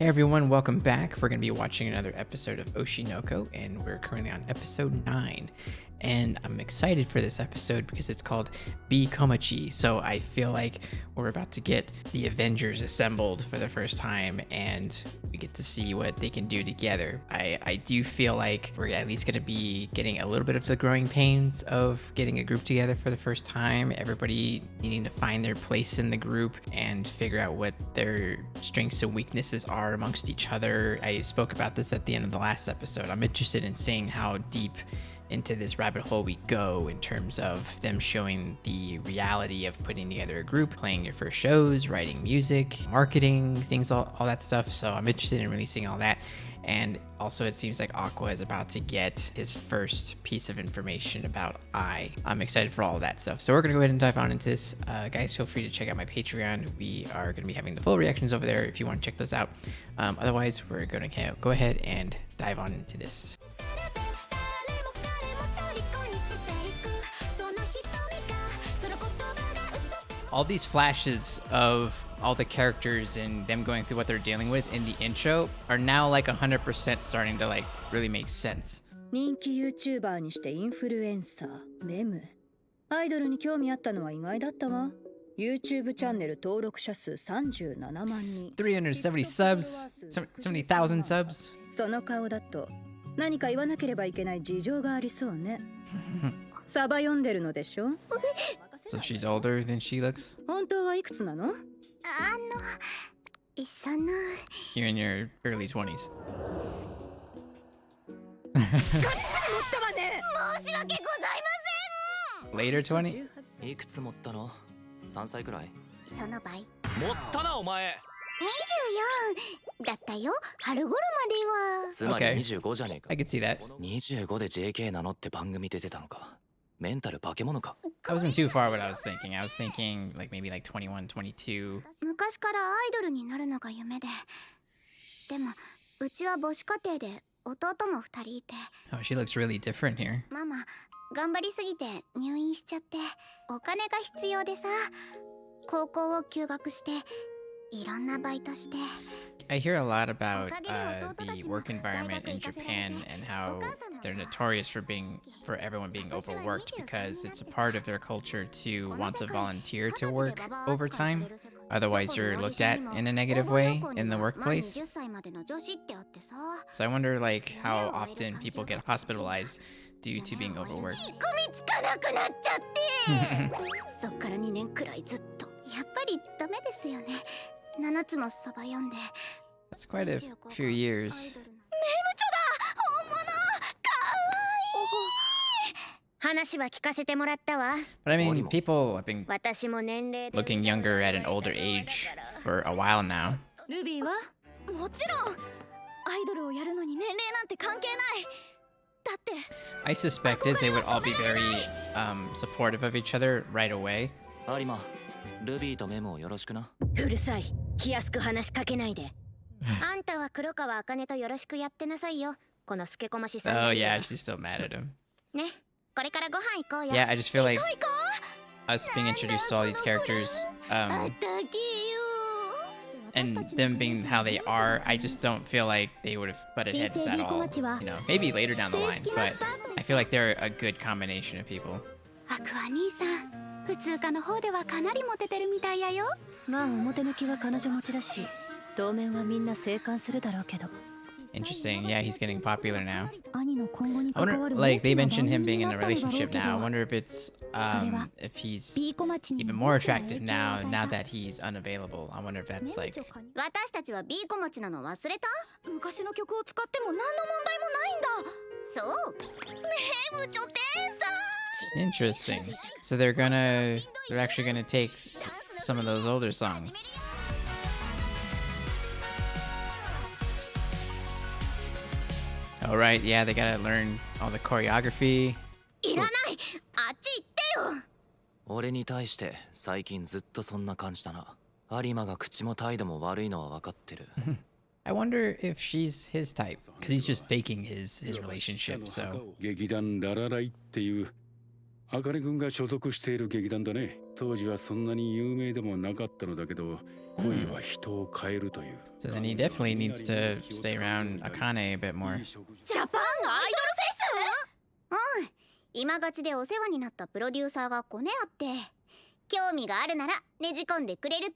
Hey everyone, welcome back. We're going to be watching another episode of Oshi No Ko, and we're currently on episode 9. And I'm excited for this episode because it's called B Komachi. So I feel like we're about to get the Avengers assembled for the first time, and we get to see what they can do together. I do feel like we're at least going to be getting a little bit of the growing pains of getting a group together for the first time. Everybody needing to find their place in the group and figure out what their strengths and weaknesses are amongst each other. I spoke about this at the end of the last episode. I'm interested in seeing how deep into this rabbit hole we go in terms of them showing the reality of putting together a group, playing your first shows, writing music, marketing, things, all that stuff. So I'm interested in really seeing all that. And also it seems like Aqua is about to get his first piece of information about I. I'm excited for all of that stuff. So we're going to go ahead and dive on into this. Guys, feel free to check out my Patreon. We are going to be having the full reactions over there if you want to check those out. Otherwise, we're going to go ahead and dive on into this. All these flashes of all the characters and them going through what they're dealing with in the intro are now like 100% starting to like really make sense. 人気 YouTuber にしてインフルエンサー、MEM。アイドルに興味あったのは意外だったわ。YouTube チャンネル登録者数37万人。370 subs, 70,000 subs. その顔だと何か言わなければいけない事情がありそうね。サバ読んでるのでしょ? So she's older than she looks? 本当はいくつなの? You're in your early 20s. Later 20? いくつ持ったの ?3 歳くらいその倍持ったなお前24だったよ春頃まではつまり25じゃねえか I could see that 25で JK 名乗って番組出てたのかメンタル化け物か I wasn't too far what I was thinking. I was thinking like maybe like 21, 22. 昔からアイドルになるのが夢ででもうちは母子家庭で弟も2人いて Oh, she looks really different here. ママ頑張りすぎて入院しちゃってお金が必要でさ高校を休学していろんなバイトして I hear a lot about the work environment in Japan and how they're notorious for everyone being overworked because it's a part of their culture to want to volunteer to work overtime. Otherwise, you're looked at in a negative way in the workplace. So I wonder like how often people get hospitalized due to being overworked. そっから2年くらいずっとやっぱりダメですよね7つもサバ読んで That's quite a few years. メムチョだ本物かわいい話は聞かせてもらったわ But I mean, people have been 私も年齢で looking younger at an older age for a while now. ルビーはもちろんアイドルをやるのに年齢なんて関係ないだって I suspected they would all be very supportive of each other right away. 有馬ルビーとメモをよろしくなうるさい気安く話しかけないであんたは黒川茜とよろしくやってなさいよこのスケコマシさん Oh yeah, she's still mad at him. ねこれからご飯行こうよ Yeah, I just feel like us being introduced to all these characters and them being how they are, I just don't feel like they would have butted heads at all. You know, maybe later down the line, but I feel like they're a good combination of people. アクア兄さん普通科の方ではかなりモテてるみたいやよまあ表向きは彼女持ちだし当面はみんな生還するだろうけど Interesting. Yeah, he's getting popular now. 兄の今後に I 関わ wonder, る like, they 大きな mentioned him 番 being 組 in に a なったんだろう relationship けど now. I wonder if he's even more attractive now that he's unavailable. I wonder if that's like 私たちは B コマチなの忘れた昔の曲を使っても何の問題もないんだそうメムチョ天才 interesting. So they're actually gonna take some of those older songs. All right, yeah, they gotta learn all the choreography. いらないあっち行ってよ俺に対して最近ずっとそんな感じだな有馬が口も態度も悪いのは分かってる I wonder if she's his type, because he's just faking his relationship, so. 劇団ララライっていう茜君が所属している劇団だね。当時はそんなに有名でもなかったのだけど、恋は人を変えるという。So then he definitely needs to stay around Akane a bit more. ジャパンアイドルフェス？うん。今勝ちでお世話になったプロデューサーがコネあって、興味があるならねじ込んでくれるって。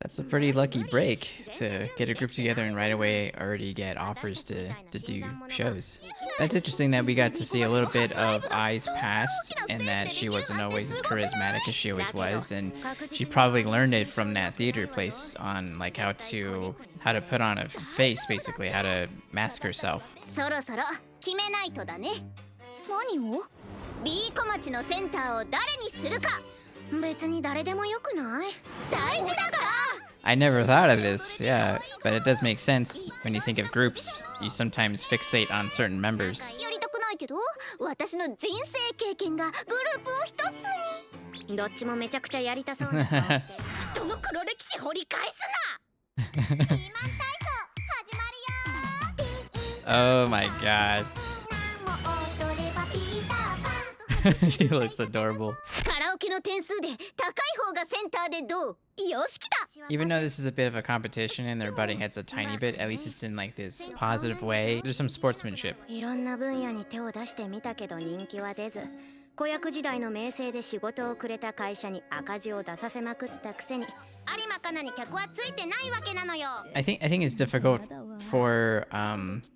That's a pretty lucky break to get a group together and right away already get offers to do shows. That's interesting that we got to see a little bit of Ai's past and that she wasn't always as charismatic as she always was, and she probably learned it from that theater place on like how to put on a face, basically how to mask herself. そろそろ決めないとだね。何を？ B 小町のセンターを誰にするか。別に誰でもよくない？大事だから。 I never thought of this, yeah, but it does make sense. When you think of groups, you sometimes fixate on certain members. やりたくないけど、私の人生経験がグループを一つに。どっちもめちゃくちゃやりたそうな顔して、人の黒歴史掘り返すな。ピーマン体操始まるよ。 Oh my god. She looks adorable. カラオケの点数で高い方がセンターでどう？よし来た。 Even though this is a bit of a competition and they're butting heads a tiny bit, at least it's in like this positive way. There's some sportsmanship. いろんな分野に手を出してみたけど人気は出ず、子役時代の名声で仕事をくれた会社に赤字を出させまくったくせに、有馬かなに客はついてないわけなのよ。I think it's difficult for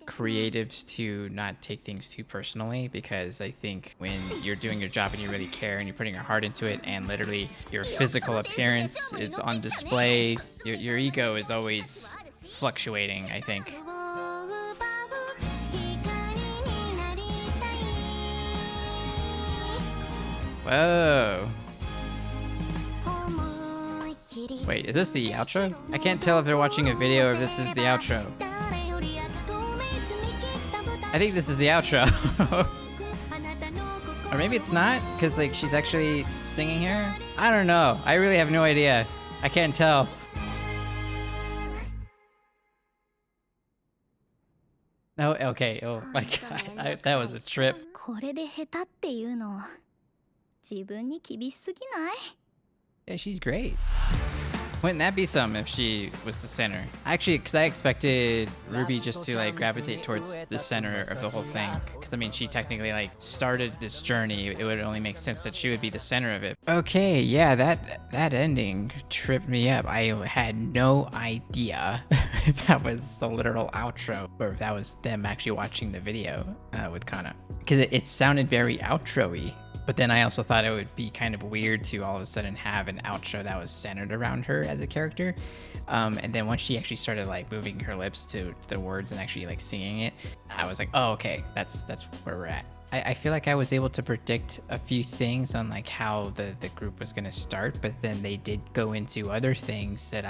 creatives to not take things too personally, because I think when you're doing your job and you really care and you're putting your heart into it and literally your physical appearance is on display, your ego is always fluctuating, I think. Whoa. Wait, is this the outro? I can't tell if they're watching a video or if this is the outro. I think this is the outro. Or maybe it's not, because like she's actually singing here? I don't know. I really have no idea. I can't tell. Oh, okay. Oh my god. That was a trip. これで下手っていうの、自分に厳しすぎない？ Yeah, she's great. Wouldn't that be some if she was the center? Actually, because I expected Ruby just to like gravitate towards the center of the whole thing. Because I mean, she technically like started this journey. It would only make sense that she would be the center of it. Okay, yeah, that ending tripped me up. I had no idea if that was the literal outro or if that was them actually watching the video with Kana. Because it sounded very outro-y. But then I also thought it would be kind of weird to all of a sudden have an outro that was centered around her as a character. And then once she actually started like moving her lips to the words and actually like singing it, I was like, oh, okay, that's where we're at. I feel like I was able to predict a few things on like how the group was going to start, but then they did go into other things that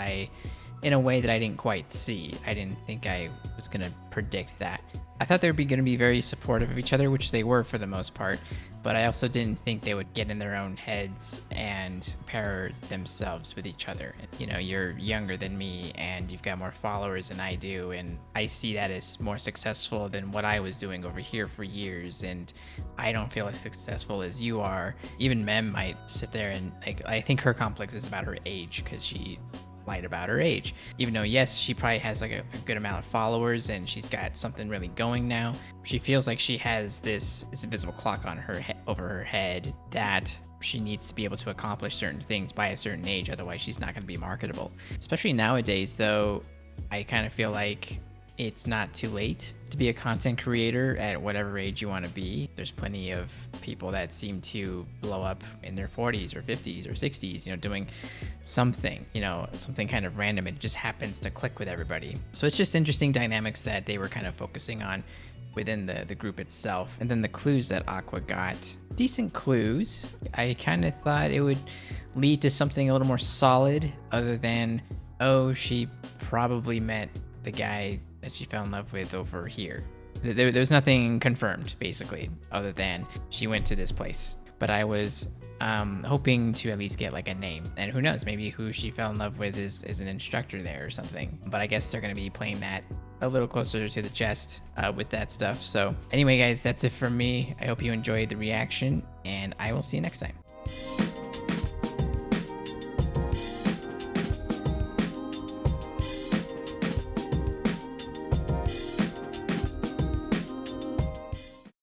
in a way that I didn't quite see. I didn't think I was going to predict that. I thought they were going to be very supportive of each other, which they were for the most part, but I also didn't think they would get in their own heads and pair themselves with each other. You know, you're younger than me and you've got more followers than I do, and I see that as more successful than what I was doing over here for years, and I don't feel as successful as you are. Even Mem might sit there and like, I think her complex is about her age, because she lied about her age, even though yes, she probably has like a good amount of followers and she's got something really going now. She feels like she has this invisible clock on her over her head that she needs to be able to accomplish certain things by a certain age, otherwise she's not going to be marketable. Especially nowadays though, I kind of feel like it's not too late to be a content creator at whatever age you want to be. There's plenty of people that seem to blow up in their 40s or 50s or 60s, you know, doing something, you know, something kind of random. It just happens to click with everybody. So it's just interesting dynamics that they were kind of focusing on within the group itself. And then the clues that Aqua got, decent clues. I kind of thought it would lead to something a little more solid other than, oh, she probably met the guy that she fell in love with over here. There's nothing confirmed, basically, other than she went to this place. But I was hoping to at least get like a name. And who knows, maybe who she fell in love with is an instructor there or something. But I guess they're going to be playing that a little closer to the chest with that stuff. So anyway, guys, that's it for me. I hope you enjoyed the reaction, and I will see you next time.